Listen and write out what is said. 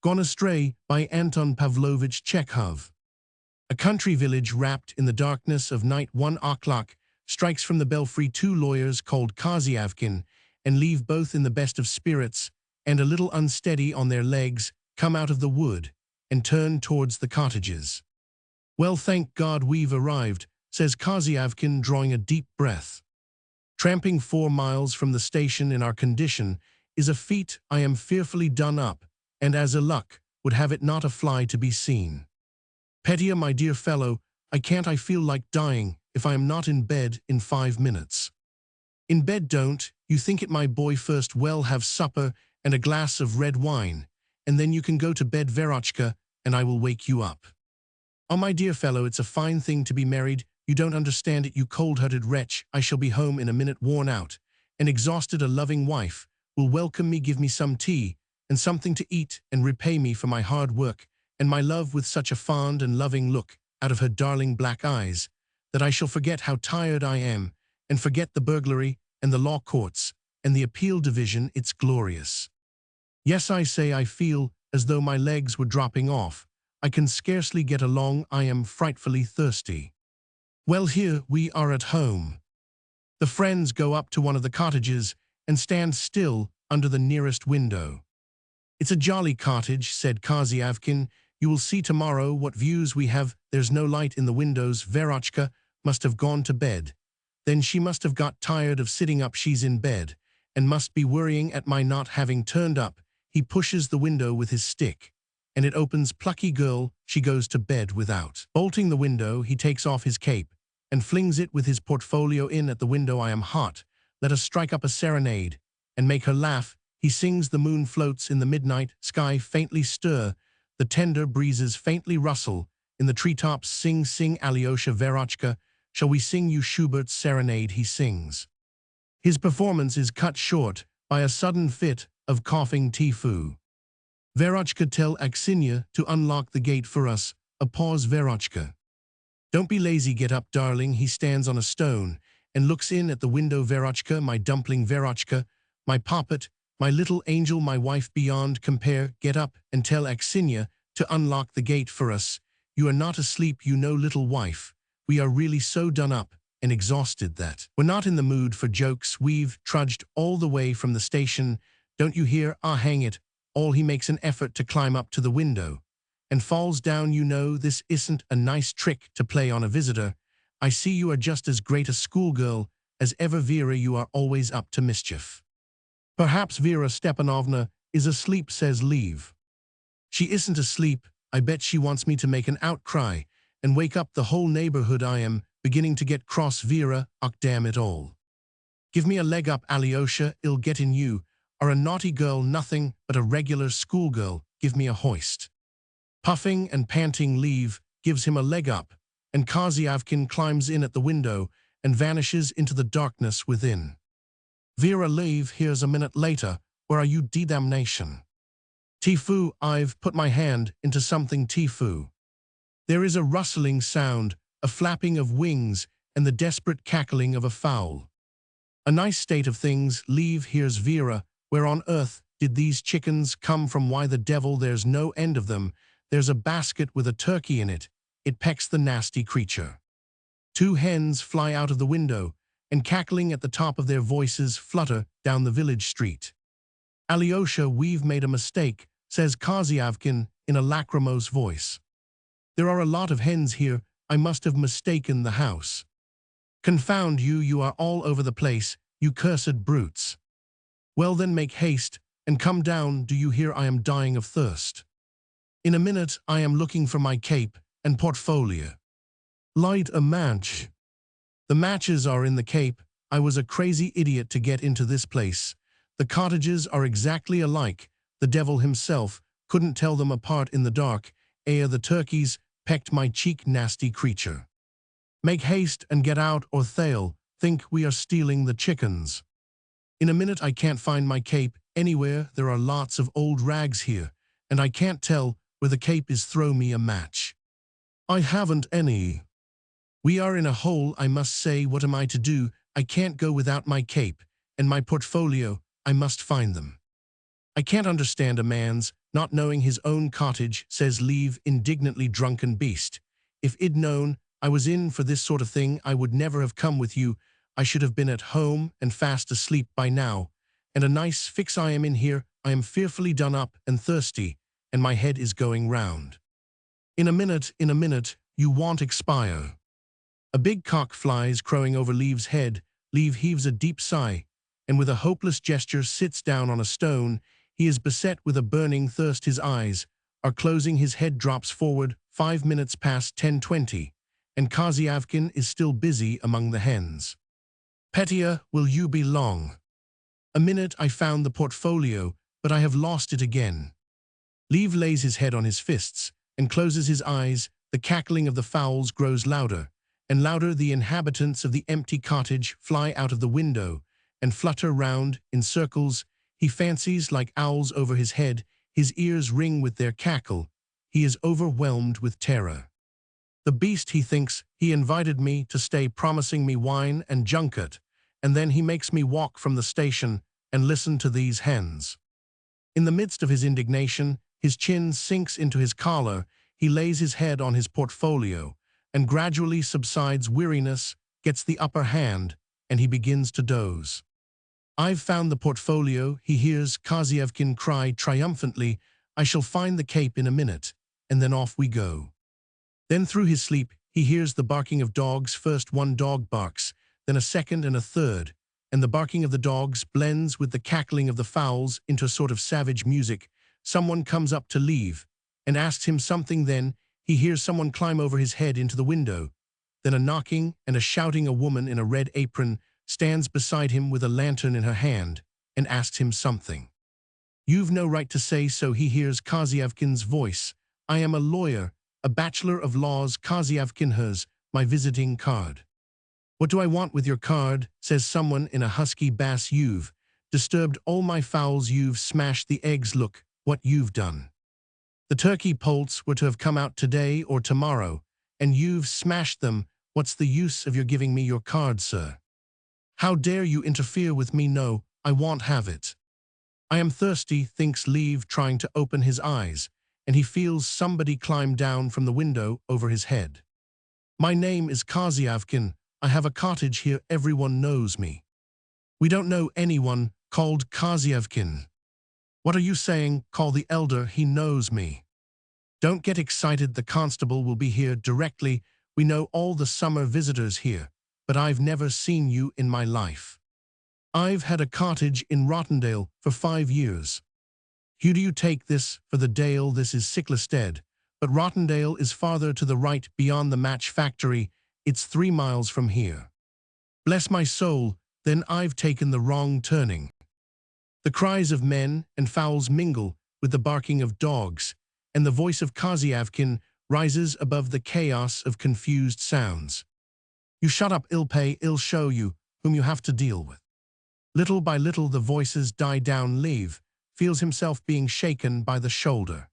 Gone Astray by Anton Pavlovich Chekhov. A country village wrapped in the darkness of night. 1 o'clock strikes from the belfry. Two lawyers called Kozyavkin and leave both in the best of spirits and a little unsteady on their legs, come out of the wood and turn towards the cottages. "Well, thank God we've arrived," says Kozyavkin, drawing a deep breath. "Tramping 4 miles from the station in our condition is a feat. I am fearfully done up, and as a luck would have it not a fly to be seen. Petya, my dear fellow, I feel like dying if I am not in bed in 5 minutes." "In bed, don't you think it, my boy? First, well, have supper and a glass of red wine, and then you can go to bed, Verochka, and I will wake you up." "Oh, my dear fellow, it's a fine thing to be married. You don't understand it, you cold-hearted wretch. I shall be home in a minute, worn out and exhausted. A loving wife will welcome me, give me some tea and something to eat, and repay me for my hard work and my love with such a fond and loving look out of her darling black eyes, that I shall forget how tired I am, and forget the burglary and the law courts and the appeal division. It's glorious. Yes, I say, I feel as though my legs were dropping off. I can scarcely get along. I am frightfully thirsty." Well, here we are at home. The friends go up to one of the cottages and stand still under the nearest window. "It's a jolly cottage," said Kozyavkin. "You will see tomorrow what views we have. There's no light in the windows. Verochka must have gone to bed. Then she must have got tired of sitting up. She's in bed, and must be worrying at my not having turned up." He pushes the window with his stick, and it opens. Plucky girl, she goes to bed without. Bolting the window, he takes off his cape and flings it with his portfolio in at the window. "I am hot. Let us strike up a serenade and make her laugh." He sings. The moon floats in the midnight sky, faintly stir. The tender breezes faintly rustle in the treetops. "Sing, sing, Alyosha, Verochka, shall we sing you Schubert's serenade?" he sings. His performance is cut short by a sudden fit of coughing. "Tifu. Verochka, tell Aksinya to unlock the gate for us." A pause. "Verochka, don't be lazy, get up, darling." He stands on a stone and looks in at the window. "Verochka, my dumpling, Verochka, my poppet, my little angel, my wife beyond compare, get up and tell Aksinya to unlock the gate for us. You are not asleep, you know, little wife. We are really so done up and exhausted that we're not in the mood for jokes. We've trudged all the way from the station. Don't you hear? Ah, hang it all." He makes an effort to climb up to the window and falls down. "You know, this isn't a nice trick to play on a visitor. I see you are just as great a schoolgirl as ever. Vera, you are always up to mischief." "Perhaps Vera Stepanovna is asleep," says Lev. "She isn't asleep. I bet she wants me to make an outcry and wake up the whole neighborhood. I am beginning to get cross, Vera. Och, damn it all. Give me a leg up, Alyosha. I'll get in. You are a naughty girl, nothing but a regular schoolgirl. Give me a hoist." Puffing and panting, Lev gives him a leg up, and Kozyavkin climbs in at the window and vanishes into the darkness within. Vera Lev hears a minute later, "Where are you, damnation?" "Tifu, I've put my hand into something, Tifu." There is a rustling sound, a flapping of wings, and the desperate cackling of a fowl. "A nice state of things," Lev hears. "Vera, where on earth did these chickens come from? Why the devil, there's no end of them. There's a basket with a turkey in it. It pecks the nasty creature." 2 hens fly out of the window, and cackling at the top of their voices flutter down the village street. "Alyosha, we've made a mistake," says Kozyavkin in a lachrymose voice. "There are a lot of hens here. I must have mistaken the house. Confound you, you are all over the place, you cursed brutes. Well then, make haste and come down. Do you hear? I am dying of thirst. In a minute I am looking for my cape and portfolio. Light a match." "The matches are in the cape. I was a crazy idiot to get into this place. The cottages are exactly alike. The devil himself couldn't tell them apart in the dark. The turkeys pecked my cheek, nasty creature. Make haste and get out, or they'll think we are stealing the chickens. In a minute I can't find my cape anywhere. There are lots of old rags here, and I can't tell where the cape is. Throw me a match." "I haven't any." "We are in a hole, I must say. What am I to do? I can't go without my cape and my portfolio. I must find them." I can't understand a man's not knowing his own cottage, says Leave, indignantly drunken beast. If I'd known I was in for this sort of thing, I would never have come with you. I should have been at home and fast asleep by now. And a nice fix I am in here. I am fearfully done up and thirsty, and my head is going round. In a minute, you won't expire. A big cock flies crowing over Leave's head. Leave heaves a deep sigh, and with a hopeless gesture sits down on a stone. He is beset with a burning thirst. His eyes are closing. His head drops forward. 5 minutes past 10:20, and Kazyavkin is still busy among the hens. Petya, will you be long? A minute. I found the portfolio, but I have lost it again. Leave lays his head on his fists and closes his eyes. The cackling of the fowls grows louder and louder. The inhabitants of the empty cottage fly out of the window and flutter round in circles. He fancies like owls over his head. His ears ring with their cackle. He is overwhelmed with terror. The beast, he thinks, he invited me to stay, promising me wine and junket, and then he makes me walk from the station and listen to these hens. In the midst of his indignation, his chin sinks into his collar. He lays his head on his portfolio and gradually subsides. Weariness gets the upper hand, and he begins to doze. I've found the portfolio, he hears Kazyavkin cry triumphantly. I shall find the cape in a minute, and then off we go. Then through his sleep, he hears the barking of dogs. First one dog barks, then a second and a third, and the barking of the dogs blends with the cackling of the fowls into a sort of savage music. Someone comes up to Leave and asks him something. Then he hears someone climb over his head into the window. Then a knocking and a shouting. A woman in a red apron stands beside him with a lantern in her hand and asks him something. You've no right to say so, he hears Kazyavkin's voice. I am a lawyer, a bachelor of laws. Kazyavkin has my visiting card. What do I want with your card, says someone in a husky bass. You've disturbed all my fowls. You've smashed the eggs. Look what you've done. The turkey poults were to have come out today or tomorrow, and you've smashed them. What's the use of your giving me your card, sir? How dare you interfere with me? No, I won't have it. I am thirsty, thinks Leave, trying to open his eyes, and he feels somebody climb down from the window over his head. My name is Kazyavkin. I have a cottage here. Everyone knows me. We don't know anyone called Kazyavkin. What are you saying? Call the elder. He knows me. Don't get excited. The constable will be here directly. We know all the summer visitors here, but I've never seen you in my life. I've had a cottage in Rottendale for 5 years. Who do you take this for the Dale? This is Sicklistead, but Rottendale is farther to the right beyond the match factory. It's 3 miles from here. Bless my soul, then I've taken the wrong turning. The cries of men and fowls mingle with the barking of dogs, and the voice of Kazyavkin rises above the chaos of confused sounds. You shut up, I'll show you whom you have to deal with. Little by little the voices die down. Leave feels himself being shaken by the shoulder.